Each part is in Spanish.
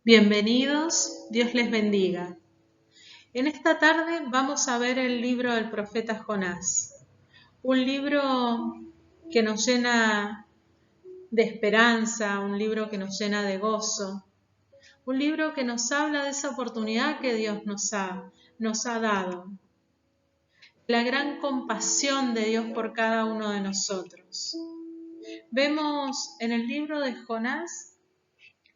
Bienvenidos, Dios les bendiga. En esta tarde vamos a ver el libro del profeta Jonás, un libro que nos llena de esperanza, un libro que nos llena de gozo, un libro que nos habla de esa oportunidad que Dios nos ha dado, la gran compasión de Dios por cada uno de nosotros. Vemos en el libro de Jonás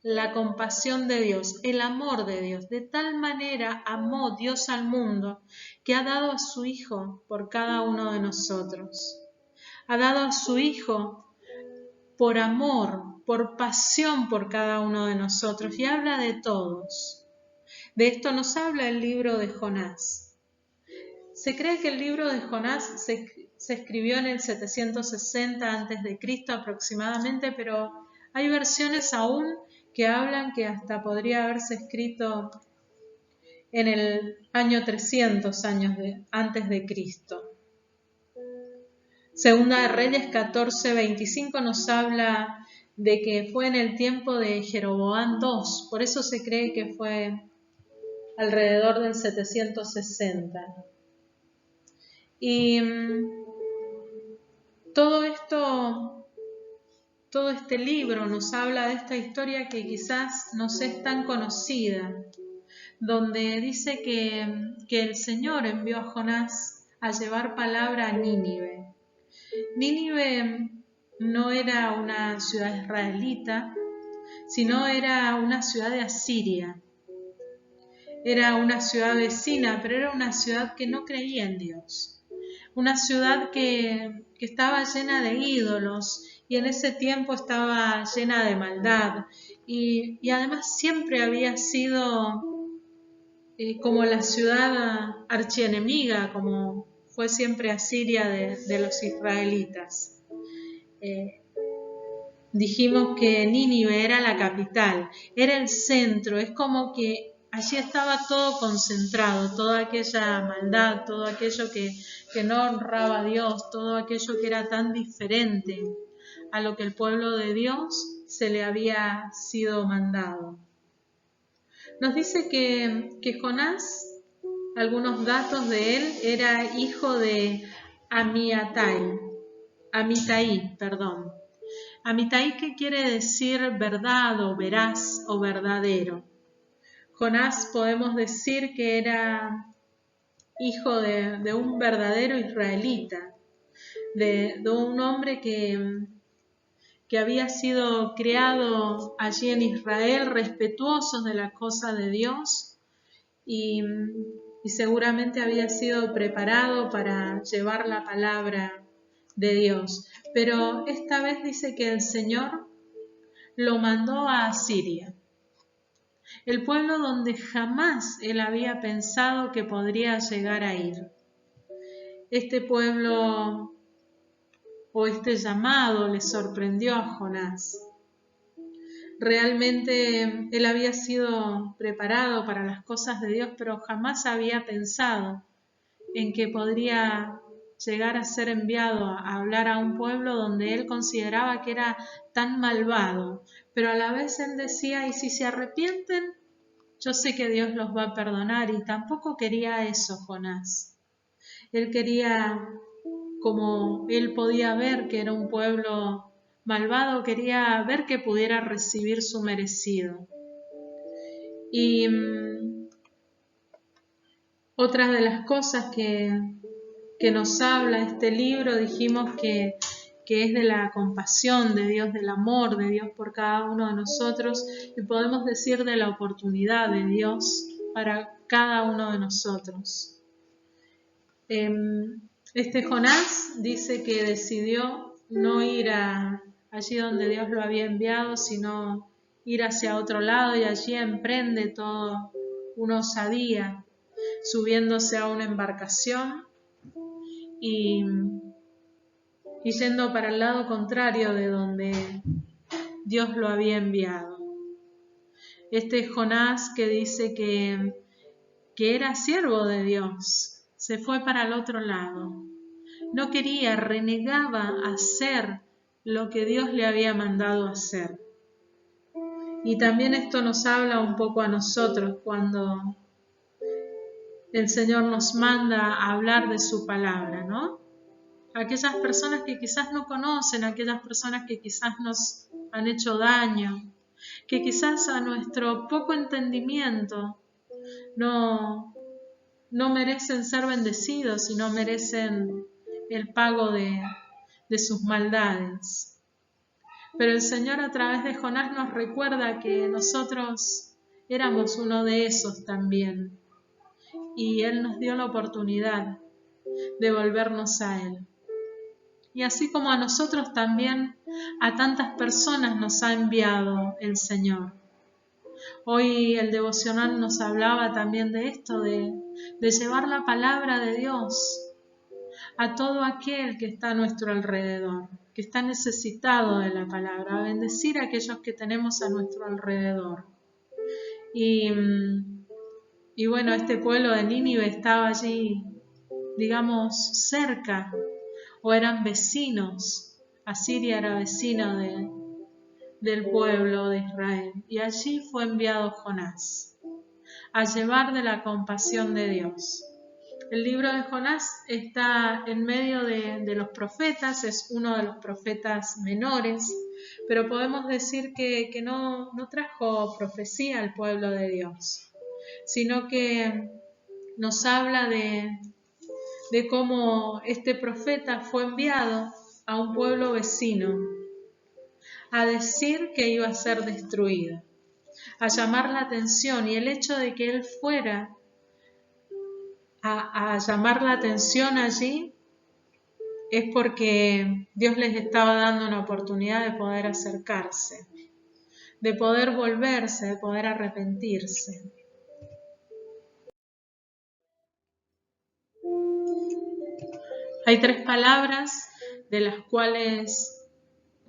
la compasión de Dios, el amor de Dios. De tal manera amó Dios al mundo que ha dado a su Hijo por cada uno de nosotros. Ha dado a su Hijo por amor, por pasión por cada uno de nosotros y habla de todos. De esto nos habla el libro de Jonás. Se cree que el libro de Jonás se escribió en el 760 a.C. aproximadamente, pero hay versiones aún que hablan que hasta podría haberse escrito en el año 300 antes de Cristo. Segunda de Reyes 14:25 nos habla de que fue en el tiempo de Jeroboam II, por eso se cree que fue alrededor del 760. Y todo este libro nos habla de esta historia que quizás no es tan conocida, donde dice que el Señor envió a Jonás a llevar palabra a Nínive. Nínive no era una ciudad israelita, sino era una ciudad de Asiria. Era una ciudad vecina, pero era una ciudad que no creía en Dios. Una ciudad que estaba llena de ídolos y en ese tiempo estaba llena de maldad y además siempre había sido como la ciudad archienemiga, como fue siempre Asiria de los israelitas. Dijimos que Nínive era la capital, era el centro, es como que allí estaba todo concentrado, toda aquella maldad, todo aquello que no honraba a Dios, todo aquello que era tan diferente a lo que el pueblo de Dios se le había sido mandado. Nos dice que Jonás, algunos datos de él, era hijo de Amitai, Amitai, que quiere decir verdad o veraz o verdadero. Jonás podemos decir que era hijo de un verdadero israelita, de un hombre que había sido criado allí en Israel, respetuoso de la cosa de Dios y seguramente había sido preparado para llevar la palabra de Dios. Pero esta vez dice que el Señor lo mandó a Asiria, el pueblo donde jamás él había pensado que podría llegar a ir. Este pueblo o este llamado le sorprendió a Jonás. Realmente él había sido preparado para las cosas de Dios, pero jamás había pensado en que podría llegar a ser enviado a hablar a un pueblo donde él consideraba que era tan malvado, pero a la vez él decía, y si se arrepienten, yo sé que Dios los va a perdonar, y tampoco quería eso Jonás. Él quería, como él podía ver que era un pueblo malvado, quería ver que pudiera recibir su merecido. Y otras de las cosas que nos habla este libro, dijimos que es de la compasión de Dios, del amor de Dios por cada uno de nosotros, y podemos decir de la oportunidad de Dios para cada uno de nosotros. Este Jonás dice que decidió no ir allí donde Dios lo había enviado, sino ir hacia otro lado, y allí emprende todo una osadía, subiéndose a una embarcación y yendo para el lado contrario de donde Dios lo había enviado. Este Jonás que dice que era siervo de Dios, se fue para el otro lado. No quería, renegaba hacer lo que Dios le había mandado hacer. Y también esto nos habla un poco a nosotros cuando el Señor nos manda a hablar de su palabra, ¿no? Aquellas personas que quizás no conocen, aquellas personas que quizás nos han hecho daño, que quizás a nuestro poco entendimiento no merecen ser bendecidos y no merecen el pago de sus maldades. Pero el Señor a través de Jonás nos recuerda que nosotros éramos uno de esos también. Y Él nos dio la oportunidad de volvernos a Él. Y así como a nosotros también, a tantas personas nos ha enviado el Señor. Hoy el devocional nos hablaba también de esto, de llevar la palabra de Dios a todo aquel que está a nuestro alrededor, que está necesitado de la palabra, a bendecir a aquellos que tenemos a nuestro alrededor. Y bueno, este pueblo de Nínive estaba allí, digamos, cerca, o eran vecinos. Asiria era vecino del pueblo de Israel. Y allí fue enviado Jonás, a llevar de la compasión de Dios. El libro de Jonás está en medio de los profetas, es uno de los profetas menores, pero podemos decir que no trajo profecía al pueblo de Dios, sino que nos habla de cómo este profeta fue enviado a un pueblo vecino a decir que iba a ser destruido, a llamar la atención, y el hecho de que él fuera a llamar la atención allí es porque Dios les estaba dando una oportunidad de poder acercarse, de poder volverse, de poder arrepentirse. Hay 3 palabras de las cuales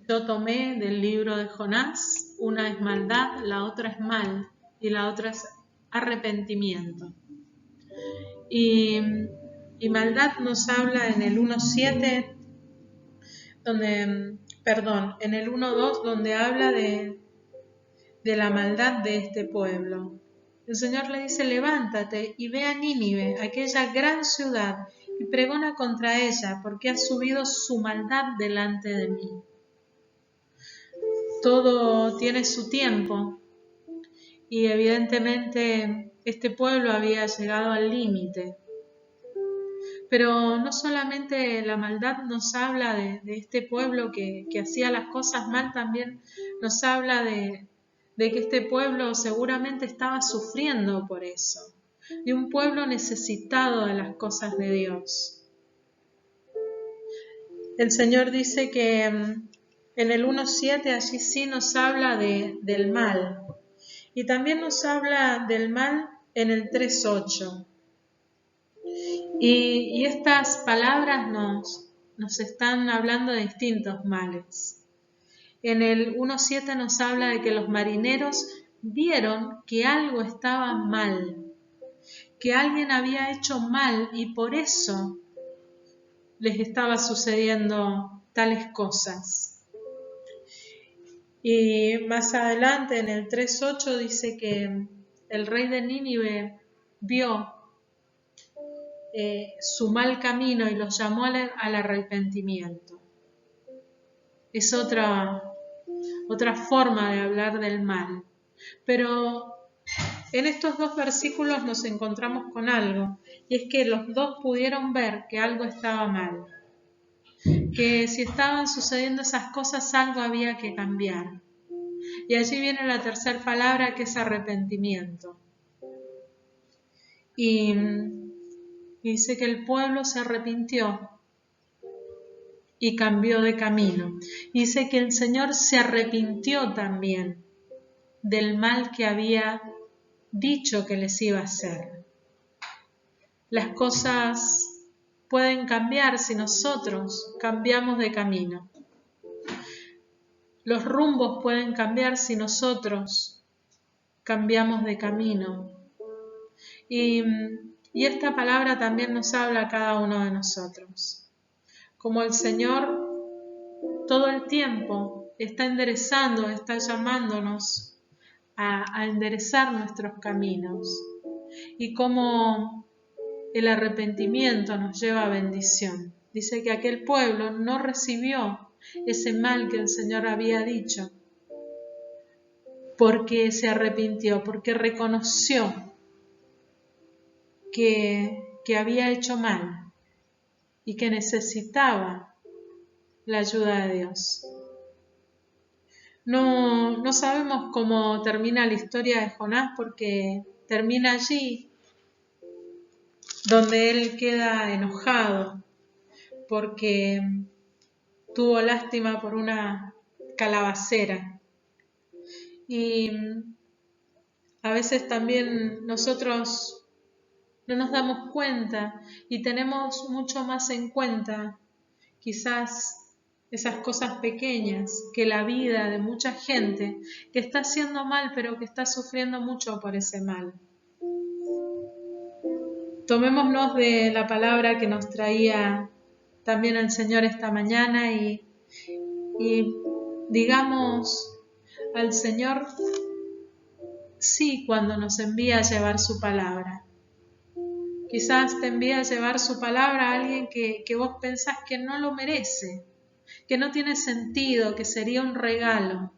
yo tomé del libro de Jonás. Una es maldad, la otra es mal y la otra es arrepentimiento. Y maldad nos habla en el 1.7, en el 1.2, donde habla de la maldad de este pueblo. El Señor le dice: levántate y ve a Nínive, aquella gran ciudad, y pregona contra ella, porque ha subido su maldad delante de mí. Todo tiene su tiempo, y evidentemente este pueblo había llegado al límite. Pero no solamente la maldad nos habla de este pueblo que hacía las cosas mal, también nos habla de que este pueblo seguramente estaba sufriendo por eso, de un pueblo necesitado de las cosas de Dios. El Señor dice que en el 1.7 allí sí nos habla del mal, y también nos habla del mal en el 3.8. Y estas palabras nos están hablando de distintos males. En el 1.7 nos habla de que los marineros vieron que algo estaba mal, que alguien había hecho mal y por eso les estaba sucediendo tales cosas. Y más adelante en el 3.8 dice que el rey de Nínive vio su mal camino y los llamó al arrepentimiento. Es otra forma de hablar del mal. Pero en estos 2 versículos nos encontramos con algo, y es que los 2 pudieron ver que algo estaba mal, que si estaban sucediendo esas cosas algo había que cambiar. Y allí viene la tercera palabra, que es arrepentimiento. Y dice que el pueblo se arrepintió y cambió de camino. Dice que el Señor se arrepintió también del mal que había dicho que les iba a hacer. Las cosas pueden cambiar si nosotros cambiamos de camino. Los rumbos pueden cambiar si nosotros cambiamos de camino. Y esta palabra también nos habla a cada uno de nosotros. Como el Señor todo el tiempo está enderezando, está llamándonos a enderezar nuestros caminos y cómo el arrepentimiento nos lleva a bendición. Dice que aquel pueblo no recibió ese mal que el Señor había dicho porque se arrepintió, porque reconoció que había hecho mal y que necesitaba la ayuda de Dios. No sabemos cómo termina la historia de Jonás porque termina allí donde él queda enojado porque tuvo lástima por una calabacera. Y a veces también nosotros no nos damos cuenta y tenemos mucho más en cuenta quizás esas cosas pequeñas que la vida de mucha gente que está haciendo mal pero que está sufriendo mucho por ese mal. Tomémonos de la palabra que nos traía también el Señor esta mañana y digamos al Señor sí cuando nos envía a llevar su palabra. Quizás te envía a llevar su palabra a alguien que vos pensás que no lo merece, que no tiene sentido, que sería un regalo.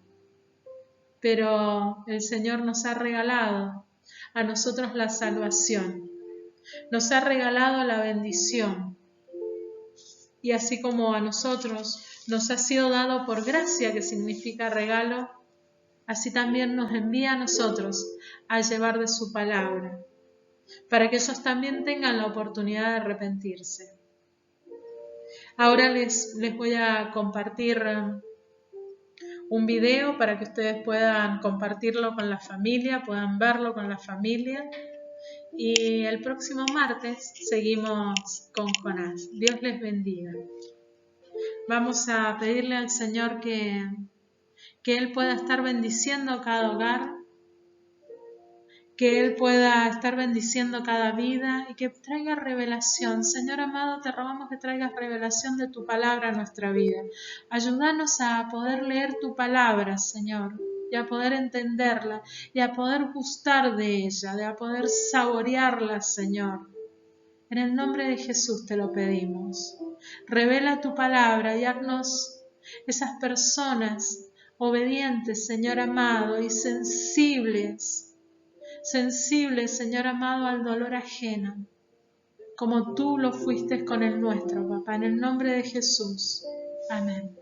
Pero el Señor nos ha regalado a nosotros la salvación, nos ha regalado la bendición. Y así como a nosotros nos ha sido dado por gracia, que significa regalo, así también nos envía a nosotros a llevar de su palabra, para que ellos también tengan la oportunidad de arrepentirse. Ahora les voy a compartir un video para que ustedes puedan compartirlo con la familia, puedan verlo con la familia. Y el próximo martes seguimos con Jonás. Dios les bendiga. Vamos a pedirle al Señor que Él pueda estar bendiciendo cada hogar, que Él pueda estar bendiciendo cada vida y que traiga revelación. Señor amado, te rogamos que traigas revelación de tu palabra a nuestra vida. Ayúdanos a poder leer tu palabra, Señor, y a poder entenderla, y a poder gustar de ella, a poder saborearla, Señor. En el nombre de Jesús te lo pedimos. Revela tu palabra y haznos esas personas obedientes, Señor amado, y sensibles, Señor amado, al dolor ajeno, como tú lo fuiste con el nuestro, papá, en el nombre de Jesús. Amén.